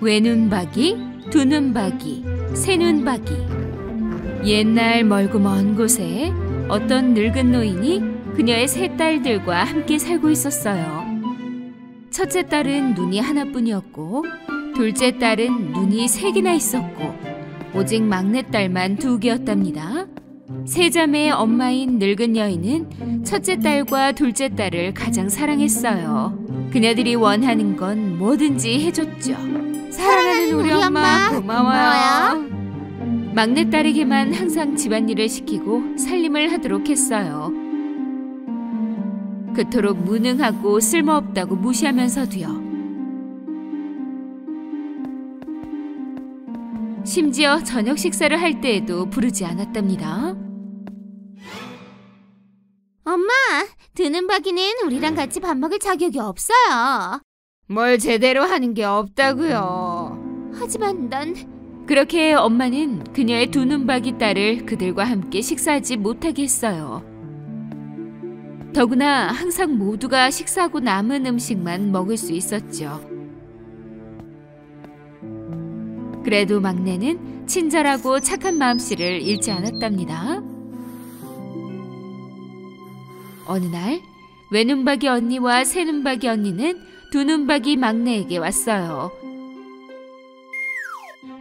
외눈박이, 두눈박이, 새눈박이. 옛날 멀고 먼 곳에 어떤 늙은 노인이 그녀의 세 딸들과 함께 살고 있었어요. 첫째 딸은 눈이 하나뿐이었고 둘째 딸은 눈이 3개나 있었고 오직 막내딸만 2개였답니다. 세 자매의 엄마인 늙은 여인은 첫째 딸과 둘째 딸을 가장 사랑했어요. 그녀들이 원하는 건 뭐든지 해줬죠. 사랑하는 우리 엄마 고마워요. 막내딸에게만 항상 집안일을 시키고 살림을 하도록 했어요. 그토록 무능하고 쓸모없다고 무시하면서도요. 심지어 저녁 식사를 할 때에도 부르지 않았답니다. 엄마, 두눈박이는 우리랑 같이 밥 먹을 자격이 없어요. 뭘 제대로 하는 게 없다고요. 하지만 난... 그렇게 엄마는 그녀의 두눈박이 딸을 그들과 함께 식사하지 못하게 했어요. 더구나 항상 모두가 식사하고 남은 음식만 먹을 수 있었죠. 그래도 막내는 친절하고 착한 마음씨를 잃지 않았답니다. 어느 날 외눈박이 언니와 새눈박이 언니는 두눈박이 막내에게 왔어요.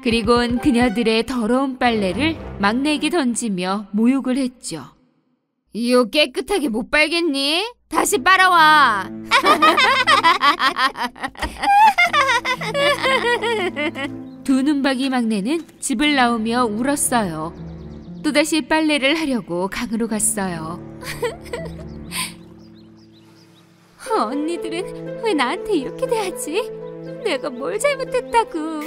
그리곤 그녀들의 더러운 빨래를 막내에게 던지며 모욕을 했죠. 이 옷 깨끗하게 못 빨겠니? 다시 빨아와. 두눈박이 막내는 집을 나오며 울었어요. 또다시 빨래를 하려고 강으로 갔어요. 언니들은 왜 나한테 이렇게 대하지? 내가 뭘 잘못했다고.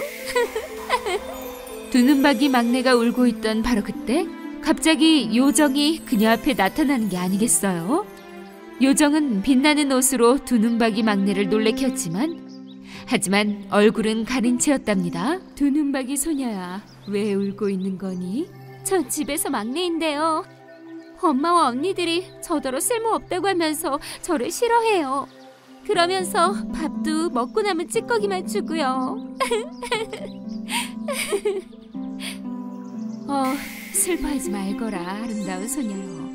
두눈박이 막내가 울고 있던 바로 그때 갑자기 요정이 그녀 앞에 나타나는 게 아니겠어요? 요정은 빛나는 옷으로 두눈박이 막내를 놀래켰지만 하지만 얼굴은 가린 채였답니다. 두눈박이 소녀야, 왜 울고 있는 거니? 저 집에서 막내인데요. 엄마와 언니들이 저더러 쓸모없다고 하면서 저를 싫어해요. 그러면서 밥도 먹고 남은 찌꺼기만 주고요. 슬퍼하지 말거라, 아름다운 소녀요.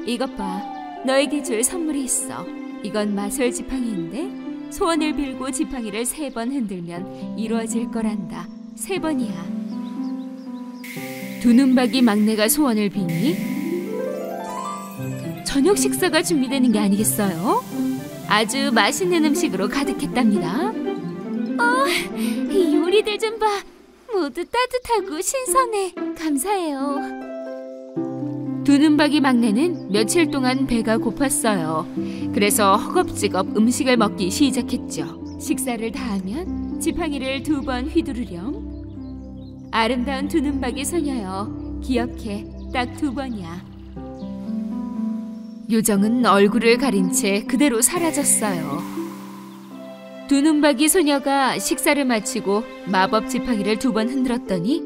이것 봐, 너에게 줄 선물이 있어. 이건 마술 지팡이인데 소원을 빌고 지팡이를 3번 흔들면 이루어질 거란다. 3번이야. 두눈박이 막내가 소원을 비니 저녁 식사가 준비되는 게 아니겠어요? 아주 맛있는 음식으로 가득했답니다. 이 요리들 좀 봐. 모두 따뜻하고 신선해. 감사해요. 두눈박이 막내는 며칠 동안 배가 고팠어요. 그래서 허겁지겁 음식을 먹기 시작했죠. 식사를 다 하면 지팡이를 2번 휘두르렴. 아름다운 두눈박이 소녀여, 기억해. 딱 2번이야. 요정은 얼굴을 가린 채 그대로 사라졌어요. 두눈박이 소녀가 식사를 마치고 마법 지팡이를 2번 흔들었더니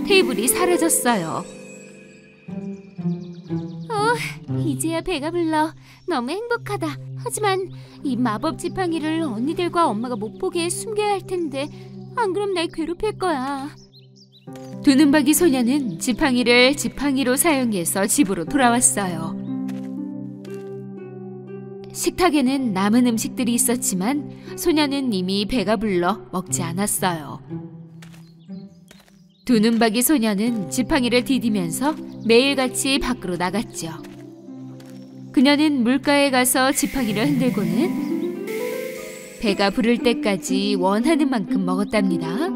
테이블이 사라졌어요. 이제야 배가 불러. 너무 행복하다. 하지만 이 마법 지팡이를 언니들과 엄마가 못 보게 숨겨야 할 텐데 안 그럼 날 괴롭힐 거야. 두눈박이 소녀는 지팡이를 지팡이로 사용해서 집으로 돌아왔어요. 식탁에는 남은 음식들이 있었지만 소녀는 이미 배가 불러 먹지 않았어요. 두눈박이 소녀는 지팡이를 디디면서 매일같이 밖으로 나갔죠. 그녀는 물가에 가서 지팡이를 흔들고는 배가 부를 때까지 원하는 만큼 먹었답니다.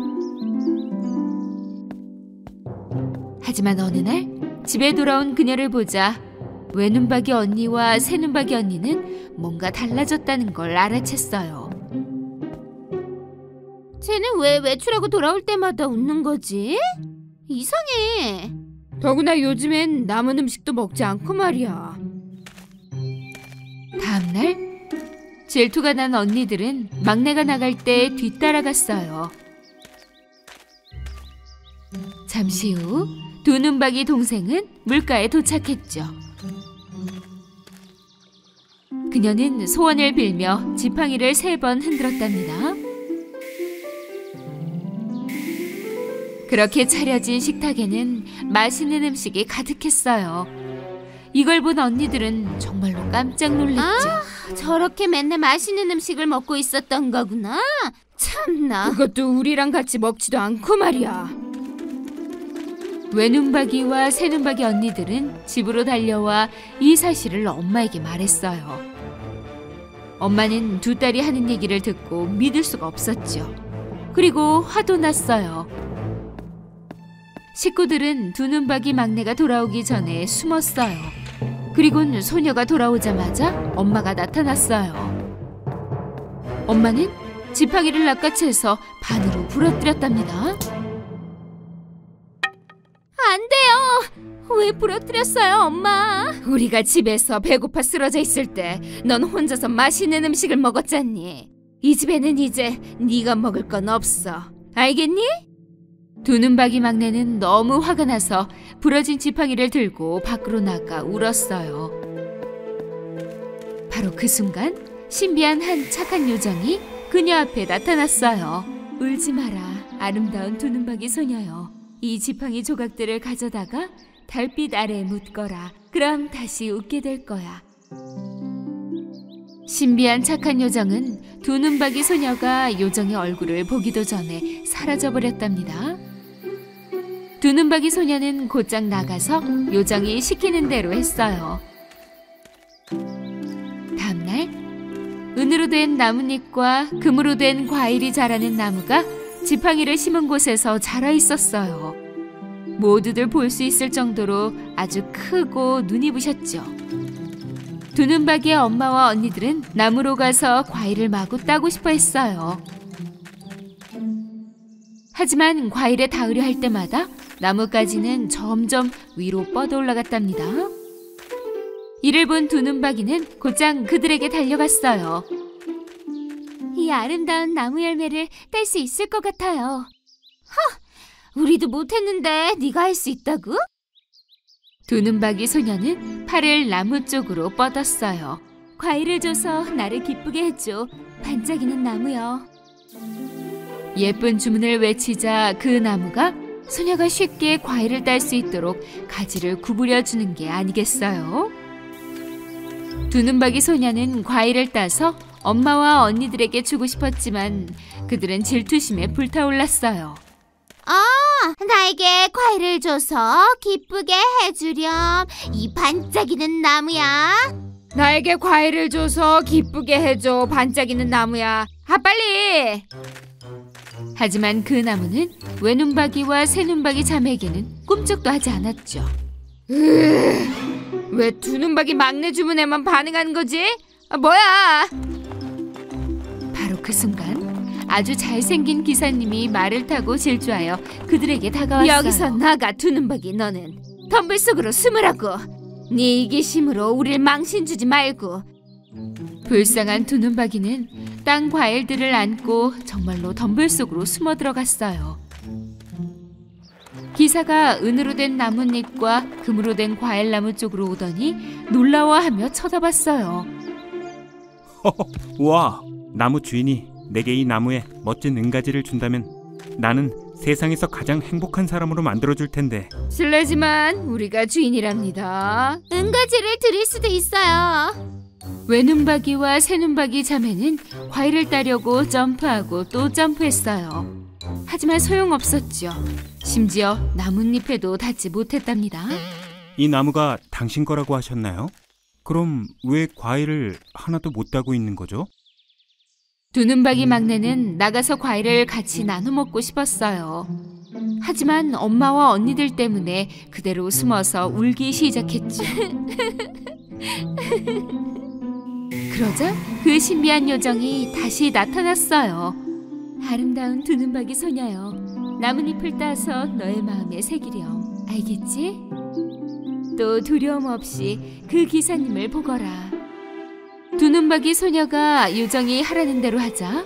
하지만 어느 날 집에 돌아온 그녀를 보자 외눈박이 언니와 새눈박이 언니는 뭔가 달라졌다는 걸 알아챘어요. 쟤는 왜 외출하고 돌아올 때마다 웃는 거지? 이상해. 더구나 요즘엔 남은 음식도 먹지 않고 말이야. 다음날 질투가 난 언니들은 막내가 나갈 때 뒤따라갔어요. 잠시 후 두눈박이 동생은 물가에 도착했죠. 그녀는 소원을 빌며 지팡이를 3번 흔들었답니다. 그렇게 차려진 식탁에는 맛있는 음식이 가득했어요. 이걸 본 언니들은 정말로 깜짝 놀랐죠. 저렇게 맨날 맛있는 음식을 먹고 있었던 거구나. 참나. 그것도 우리랑 같이 먹지도 않고 말이야. 외눈박이와 새눈박이 언니들은 집으로 달려와 이 사실을 엄마에게 말했어요. 엄마는 두 딸이 하는 얘기를 듣고 믿을 수가 없었죠. 그리고 화도 났어요. 식구들은 두눈박이 막내가 돌아오기 전에 숨었어요. 그리곤 소녀가 돌아오자마자 엄마가 나타났어요. 엄마는 지팡이를 낚아채서 반으로 부러뜨렸답니다. 안 돼요. 왜 부러뜨렸어요, 엄마? 우리가 집에서 배고파 쓰러져 있을 때 넌 혼자서 맛있는 음식을 먹었잖니. 이 집에는 이제 네가 먹을 건 없어. 알겠니? 두눈박이 막내는 너무 화가 나서 부러진 지팡이를 들고 밖으로 나가 울었어요. 바로 그 순간 신비한 한 착한 요정이 그녀 앞에 나타났어요. 울지 마라, 아름다운 두눈박이 소녀여. 이 지팡이 조각들을 가져다가 달빛 아래에 묻거라. 그럼 다시 웃게 될 거야. 신비한 착한 요정은 두눈박이 소녀가 요정의 얼굴을 보기도 전에 사라져버렸답니다. 두눈박이 소녀는 곧장 나가서 요정이 시키는 대로 했어요. 다음날 은으로 된 나뭇잎과 금으로 된 과일이 자라는 나무가 지팡이를 심은 곳에서 자라 있었어요. 모두들 볼 수 있을 정도로 아주 크고 눈이 부셨죠. 두눈박이의 엄마와 언니들은 나무로 가서 과일을 마구 따고 싶어 했어요. 하지만 과일에 닿으려 할 때마다 나뭇가지는 점점 위로 뻗어 올라갔답니다. 이를 본 두눈박이는 곧장 그들에게 달려갔어요. 이 아름다운 나무 열매를 딸 수 있을 것 같아요. 우리도 못했는데 네가 할 수 있다고? 두눈박이 소녀는 팔을 나무 쪽으로 뻗었어요. 과일을 줘서 나를 기쁘게 해줘. 반짝이는 나무여. 예쁜 주문을 외치자 그 나무가 소녀가 쉽게 과일을 딸 수 있도록 가지를 구부려 주는 게 아니겠어요? 두눈박이 소녀는 과일을 따서 엄마와 언니들에게 주고 싶었지만 그들은 질투심에 불타올랐어요. 나에게 과일을 줘서 기쁘게 해주렴. 이 반짝이는 나무야. 나에게 과일을 줘서 기쁘게 해줘. 반짝이는 나무야. 빨리! 하지만 그 나무는 외눈박이와 새눈박이 자매에게는 꿈쩍도 하지 않았죠. 왜 두눈박이 막내 주문에만 반응하는 거지? 뭐야? 바로 그 순간 아주 잘생긴 기사님이 말을 타고 질주하여 그들에게 다가왔어요. 여기서 나가, 두눈박이. 너는 덤불 속으로 숨으라고. 네 이기심으로 우릴 망신 주지 말고. 불쌍한 두눈박이는 땅 과일들을 안고 정말로 덤불 속으로 숨어 들어갔어요. 기사가 은으로 된 나뭇잎과 금으로 된 과일나무 쪽으로 오더니 놀라워하며 쳐다봤어요. 와, 나무 주인이 내게 이 나무에 멋진 은가지를 준다면 나는 세상에서 가장 행복한 사람으로 만들어줄 텐데. 실례지만 우리가 주인이랍니다. 은가지를 드릴 수도 있어요. 외눈박이와 새눈박이 자매는 과일을 따려고 점프하고 또 점프했어요. 하지만 소용없었죠. 심지어 나뭇잎에도 닿지 못했답니다. 이 나무가 당신 거라고 하셨나요? 그럼 왜 과일을 하나도 못 따고 있는 거죠? 두눈박이 막내는 나가서 과일을 같이 나눠 먹고 싶었어요. 하지만 엄마와 언니들 때문에 그대로 숨어서 울기 시작했죠. 그러자 그 신비한 요정이 다시 나타났어요. 아름다운 두눈박이 소녀여, 나뭇잎을 따서 너의 마음에 새기렴. 알겠지? 또 두려움 없이 그 기사님을 보거라. 두눈박이 소녀가 요정이 하라는 대로 하자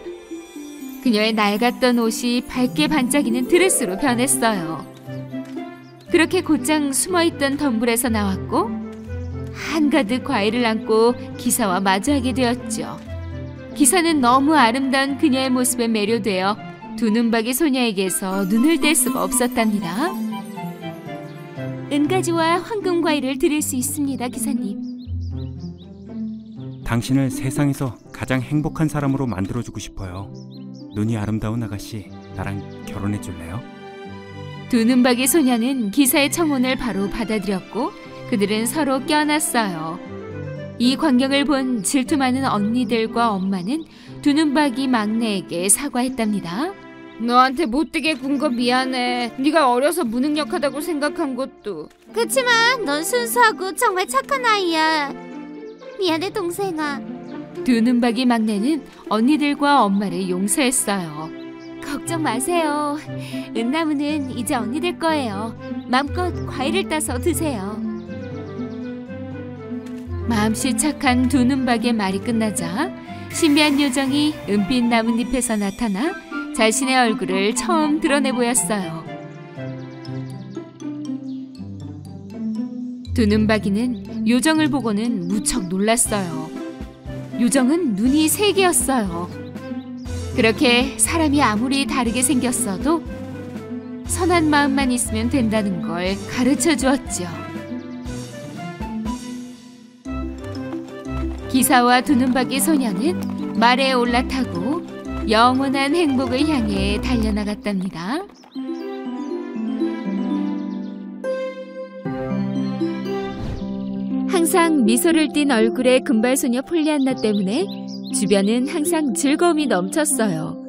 그녀의 낡았던 옷이 밝게 반짝이는 드레스로 변했어요. 그렇게 곧장 숨어있던 덤불에서 나왔고 한가득 과일을 안고 기사와 마주하게 되었죠. 기사는 너무 아름다운 그녀의 모습에 매료되어 두눈박이 소녀에게서 눈을 뗄 수가 없었답니다. 은가지와 황금 과일을 드릴 수 있습니다, 기사님. 당신을 세상에서 가장 행복한 사람으로 만들어주고 싶어요. 눈이 아름다운 아가씨, 나랑 결혼해 줄래요? 두눈박이 소녀는 기사의 청혼을 바로 받아들였고 그들은 서로 껴안았어요. 이 광경을 본 질투 많은 언니들과 엄마는 두눈박이 막내에게 사과했답니다. 너한테 못되게 군 거 미안해. 네가 어려서 무능력하다고 생각한 것도. 그치만 넌 순수하고 정말 착한 아이야. 미안해, 동생아. 두눈박이 막내는 언니들과 엄마를 용서했어요. 걱정 마세요. 은나무는 이제 언니들 거예요. 마음껏 과일을 따서 드세요. 마음씨 착한 두눈박이의 말이 끝나자 신비한 요정이 은빛 나뭇잎에서 나타나 자신의 얼굴을 처음 드러내 보였어요. 두눈박이는 요정을 보고는 무척 놀랐어요. 요정은 눈이 3개였어요. 그렇게 사람이 아무리 다르게 생겼어도 선한 마음만 있으면 된다는 걸 가르쳐 주었죠. 기사와 두눈박이 소녀는 말에 올라타고 영원한 행복을 향해 달려나갔답니다. 항상 미소를 띤 얼굴의 금발소녀 폴리안나 때문에 주변은 항상 즐거움이 넘쳤어요.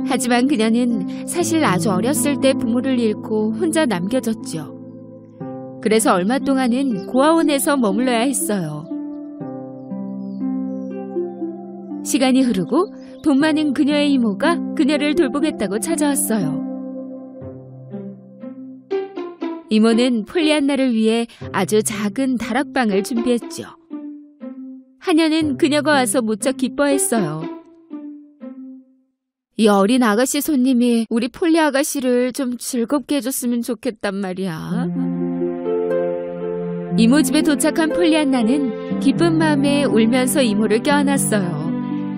하지만 그녀는 사실 아주 어렸을 때 부모를 잃고 혼자 남겨졌죠. 그래서 얼마 동안은 고아원에서 머물러야 했어요. 시간이 흐르고 돈 많은 그녀의 이모가 그녀를 돌보겠다고 찾아왔어요. 이모는 폴리안나를 위해 아주 작은 다락방을 준비했죠. 하녀는 그녀가 와서 무척 기뻐했어요. 이 어린 아가씨 손님이 우리 폴리 아가씨를 좀 즐겁게 해줬으면 좋겠단 말이야. 이모 집에 도착한 폴리안나는 기쁜 마음에 울면서 이모를 껴안았어요.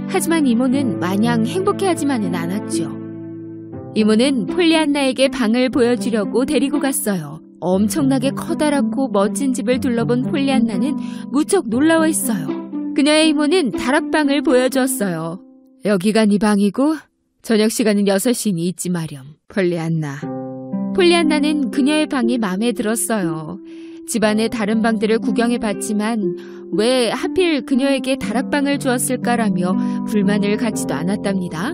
하지만 이모는 마냥 행복해하지만은 않았죠. 이모는 폴리안나에게 방을 보여주려고 데리고 갔어요. 엄청나게 커다랗고 멋진 집을 둘러본 폴리안나는 무척 놀라워했어요. 그녀의 이모는 다락방을 보여주었어요. 여기가 네 방이고 저녁 시간은 6시니 잊지 마렴, 폴리안나. 폴리안나는 그녀의 방이 마음에 들었어요. 집안의 다른 방들을 구경해봤지만 왜 하필 그녀에게 다락방을 주었을까라며 불만을 갖지도 않았답니다.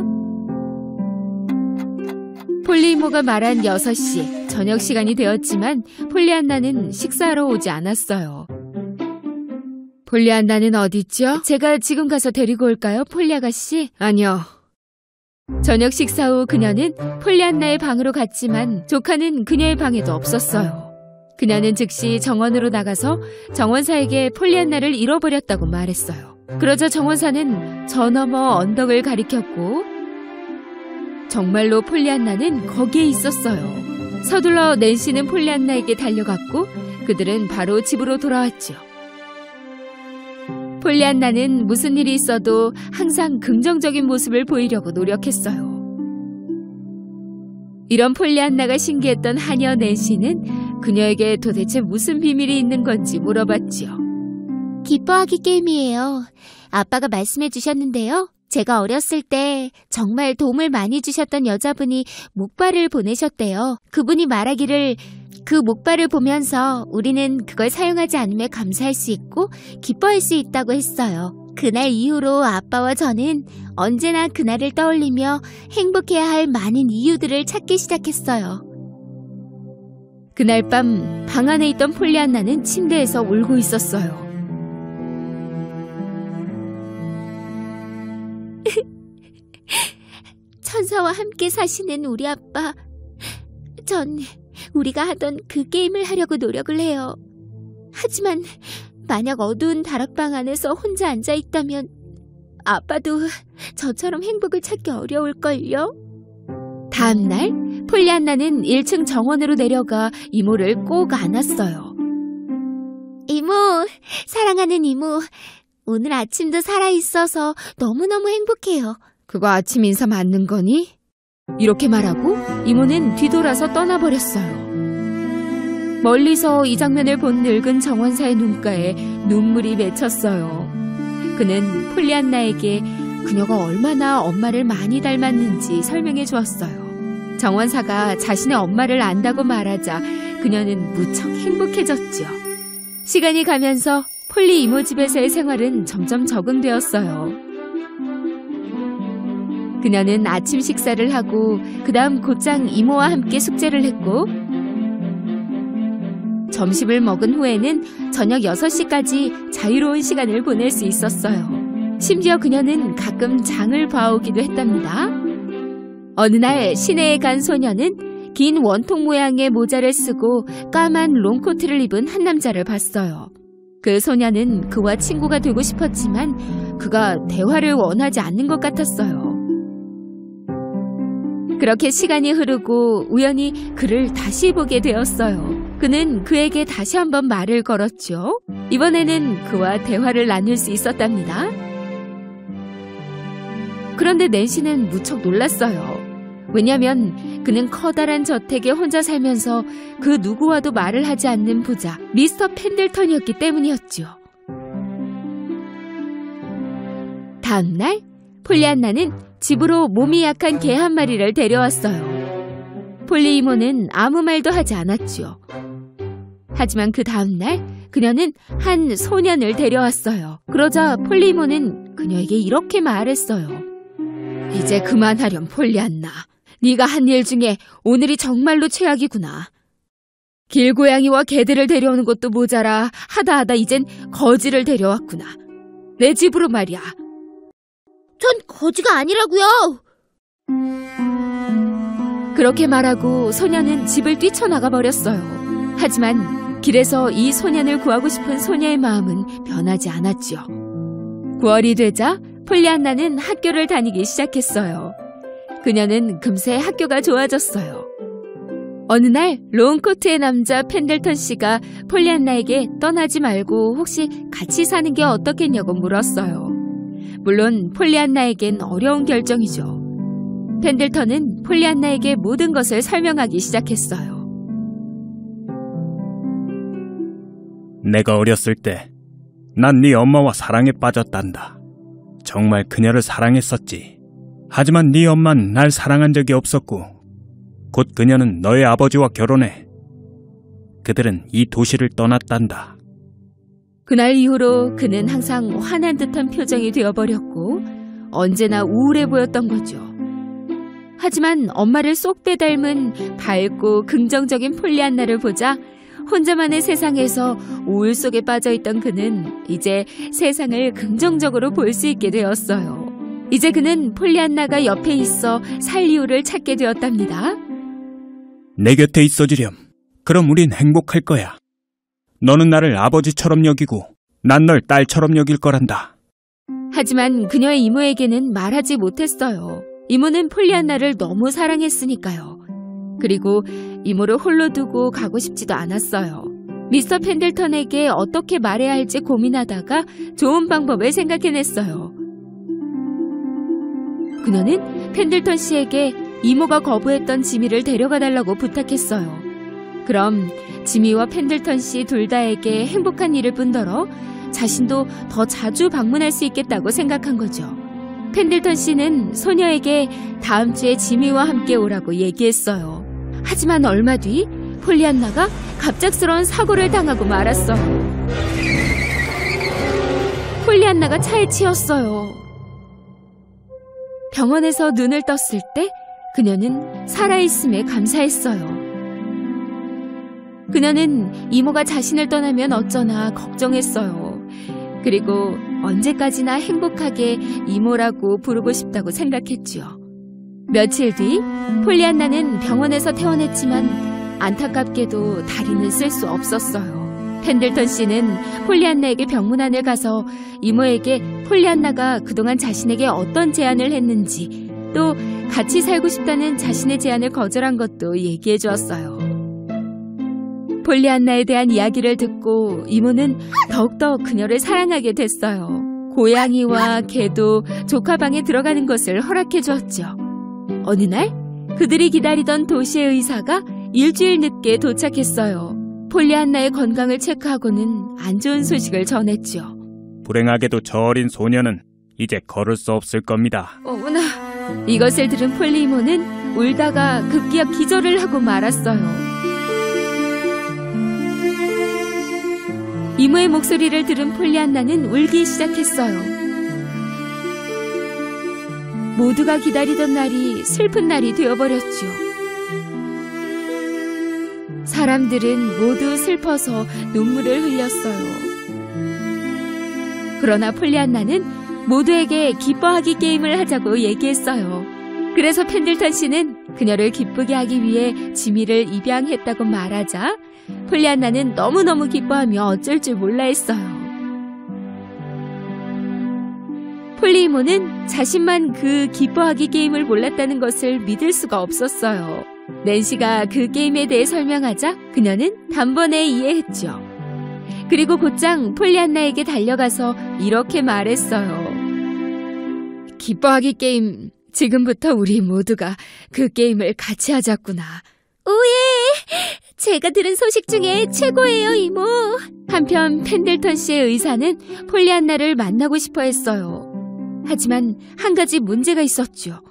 폴리 이모가 말한 6시, 저녁 시간이 되었지만 폴리안나는 식사하러 오지 않았어요. 폴리안나는 어디 있죠? 제가 지금 가서 데리고 올까요, 폴리 아가씨? 아니요. 저녁 식사 후 그녀는 폴리안나의 방으로 갔지만 조카는 그녀의 방에도 없었어요. 그녀는 즉시 정원으로 나가서 정원사에게 폴리안나를 잃어버렸다고 말했어요. 그러자 정원사는 저 너머 언덕을 가리켰고 정말로 폴리안나는 거기에 있었어요. 서둘러 낸시는 폴리안나에게 달려갔고 그들은 바로 집으로 돌아왔죠. 폴리안나는 무슨 일이 있어도 항상 긍정적인 모습을 보이려고 노력했어요. 이런 폴리안나가 신기했던 하녀 낸시는 그녀에게 도대체 무슨 비밀이 있는 건지 물어봤죠. 기뻐하기 게임이에요. 아빠가 말씀해 주셨는데요. 제가 어렸을 때 정말 도움을 많이 주셨던 여자분이 목발을 보내셨대요. 그분이 말하기를 그 목발을 보면서 우리는 그걸 사용하지 않으며 감사할 수 있고 기뻐할 수 있다고 했어요. 그날 이후로 아빠와 저는 언제나 그날을 떠올리며 행복해야 할 많은 이유들을 찾기 시작했어요. 그날 밤 방 안에 있던 폴리안나는 침대에서 울고 있었어요. 천사와 함께 사시는 우리 아빠. 전 우리가 하던 그 게임을 하려고 노력을 해요. 하지만 만약 어두운 다락방 안에서 혼자 앉아있다면 아빠도 저처럼 행복을 찾기 어려울걸요? 다음날 폴리안나는 1층 정원으로 내려가 이모를 꼭 안았어요. 이모, 사랑하는 이모. 오늘 아침도 살아있어서 너무너무 행복해요. 그거 아침 인사 맞는 거니? 이렇게 말하고 이모는 뒤돌아서 떠나버렸어요. 멀리서 이 장면을 본 늙은 정원사의 눈가에 눈물이 맺혔어요. 그는 폴리안나에게 그녀가 얼마나 엄마를 많이 닮았는지 설명해 주었어요. 정원사가 자신의 엄마를 안다고 말하자 그녀는 무척 행복해졌죠. 시간이 가면서 폴리 이모 집에서의 생활은 점점 적응되었어요. 그녀는 아침 식사를 하고 그 다음 곧장 이모와 함께 숙제를 했고 점심을 먹은 후에는 저녁 6시까지 자유로운 시간을 보낼 수 있었어요. 심지어 그녀는 가끔 장을 봐오기도 했답니다. 어느 날 시내에 간 소녀는 긴 원통 모양의 모자를 쓰고 까만 롱코트를 입은 한 남자를 봤어요. 그 소녀는 그와 친구가 되고 싶었지만 그가 대화를 원하지 않는 것 같았어요. 그렇게 시간이 흐르고 우연히 그를 다시 보게 되었어요. 그는 그에게 다시 한번 말을 걸었죠. 이번에는 그와 대화를 나눌 수 있었답니다. 그런데 낸시는 무척 놀랐어요. 왜냐하면 그는 커다란 저택에 혼자 살면서 그 누구와도 말을 하지 않는 부자 미스터 펜들턴이었기 때문이었죠. 다음 날 폴리안나는 집으로 몸이 약한 개 한 마리를 데려왔어요. 폴리 이모는 아무 말도 하지 않았죠. 하지만 그 다음 날 그녀는 한 소년을 데려왔어요. 그러자 폴리 이모는 그녀에게 이렇게 말했어요. 이제 그만하렴 폴리안나. 네가 한 일 중에 오늘이 정말로 최악이구나. 길고양이와 개들을 데려오는 것도 모자라 하다 이젠 거지를 데려왔구나. 내 집으로 말이야. 전 거지가 아니라고요. 그렇게 말하고 소녀는 집을 뛰쳐나가 버렸어요. 하지만 길에서 이 소년을 구하고 싶은 소녀의 마음은 변하지 않았죠. 9월이 되자 폴리안나는 학교를 다니기 시작했어요. 그녀는 금세 학교가 좋아졌어요. 어느 날 롱코트의 남자 펜들턴 씨가 폴리안나에게 떠나지 말고 혹시 같이 사는 게 어떻겠냐고 물었어요. 물론 폴리안나에겐 어려운 결정이죠. 펜들턴은 폴리안나에게 모든 것을 설명하기 시작했어요. 내가 어렸을 때 난 네 엄마와 사랑에 빠졌단다. 정말 그녀를 사랑했었지. 하지만 네 엄마는 날 사랑한 적이 없었고 곧 그녀는 너의 아버지와 결혼해. 그들은 이 도시를 떠났단다. 그날 이후로 그는 항상 화난 듯한 표정이 되어버렸고 언제나 우울해 보였던 거죠. 하지만 엄마를 쏙 빼닮은 밝고 긍정적인 폴리안나를 보자 혼자만의 세상에서 우울 속에 빠져있던 그는 이제 세상을 긍정적으로 볼 수 있게 되었어요. 이제 그는 폴리안나가 옆에 있어 살 이유를 찾게 되었답니다. 내 곁에 있어주렴. 그럼 우린 행복할 거야. 너는 나를 아버지처럼 여기고 난 널 딸처럼 여길 거란다. 하지만 그녀의 이모에게는 말하지 못했어요. 이모는 폴리안나를 너무 사랑했으니까요. 그리고 이모를 홀로 두고 가고 싶지도 않았어요. 미스터 펜들턴에게 어떻게 말해야 할지 고민하다가 좋은 방법을 생각해냈어요. 그녀는 펜들턴 씨에게 이모가 거부했던 지미를 데려가 달라고 부탁했어요. 그럼 지미와 펜들턴 씨 둘 다에게 행복한 일을 뿐더러 자신도 더 자주 방문할 수 있겠다고 생각한 거죠. 펜들턴 씨는 소녀에게 다음 주에 지미와 함께 오라고 얘기했어요. 하지만 얼마 뒤 폴리안나가 갑작스러운 사고를 당하고 말았어요. 폴리안나가 차에 치였어요. 병원에서 눈을 떴을 때 그녀는 살아있음에 감사했어요. 그녀는 이모가 자신을 떠나면 어쩌나 걱정했어요. 그리고 언제까지나 행복하게 이모라고 부르고 싶다고 생각했지요. 며칠 뒤 폴리안나는 병원에서 퇴원했지만 안타깝게도 다리는 쓸 수 없었어요. 펜들턴 씨는 폴리안나에게 병문안을 가서 이모에게 폴리안나가 그동안 자신에게 어떤 제안을 했는지 또 같이 살고 싶다는 자신의 제안을 거절한 것도 얘기해 주었어요. 폴리안나에 대한 이야기를 듣고 이모는 더욱더 그녀를 사랑하게 됐어요. 고양이와 개도 조카 방에 들어가는 것을 허락해 주었죠. 어느 날 그들이 기다리던 도시의 의사가 일주일 늦게 도착했어요. 폴리안나의 건강을 체크하고는 안 좋은 소식을 전했죠. 불행하게도 저 어린 소녀는 이제 걸을 수 없을 겁니다. 어머나. 이것을 들은 폴리 이모는 울다가 급기야 기절을 하고 말았어요. 이모의 목소리를 들은 폴리안나는 울기 시작했어요. 모두가 기다리던 날이 슬픈 날이 되어버렸죠. 사람들은 모두 슬퍼서 눈물을 흘렸어요. 그러나 폴리안나는 모두에게 기뻐하기 게임을 하자고 얘기했어요. 그래서 펜들턴 씨는 그녀를 기쁘게 하기 위해 지미를 입양했다고 말하자 폴리안나는 너무너무 기뻐하며 어쩔 줄 몰라 했어요. 폴리 이모는 자신만 그 기뻐하기 게임을 몰랐다는 것을 믿을 수가 없었어요. 낸시가 그 게임에 대해 설명하자 그녀는 단번에 이해했죠. 그리고 곧장 폴리안나에게 달려가서 이렇게 말했어요. 기뻐하기 게임, 지금부터 우리 모두가 그 게임을 같이 하자꾸나. 오예! 제가 들은 소식 중에 최고예요, 이모. 한편 펜들턴 씨의 의사는 폴리안나를 만나고 싶어 했어요. 하지만 한 가지 문제가 있었죠.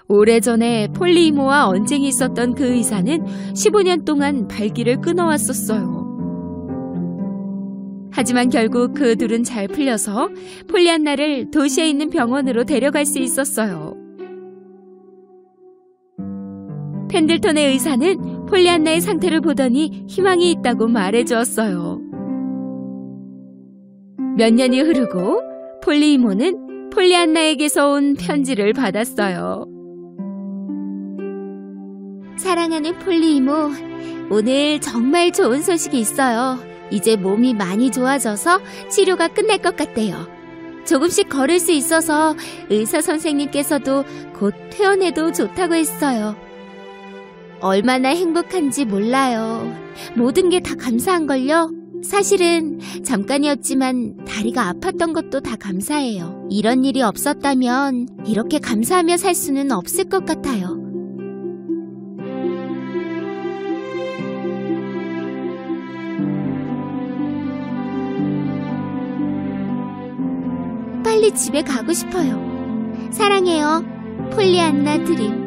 오래전에 폴리 이모와 언쟁이 있었던 그 의사는 15년 동안 발기를 끊어왔었어요. 하지만 결국 그 둘은 잘 풀려서 폴리안나를 도시에 있는 병원으로 데려갈 수 있었어요. 펜들턴의 의사는 폴리안나의 상태를 보더니 희망이 있다고 말해주었어요. 몇 년이 흐르고 폴리 이모는 폴리안나에게서 온 편지를 받았어요. 사랑하는 폴리 이모, 오늘 정말 좋은 소식이 있어요. 이제 몸이 많이 좋아져서 치료가 끝날 것 같대요. 조금씩 걸을 수 있어서 의사 선생님께서도 곧 퇴원해도 좋다고 했어요. 얼마나 행복한지 몰라요. 모든 게 다 감사한걸요. 사실은 잠깐이었지만 다리가 아팠던 것도 다 감사해요. 이런 일이 없었다면 이렇게 감사하며 살 수는 없을 것 같아요. 빨리 집에 가고 싶어요. 사랑해요, 폴리안나 드림.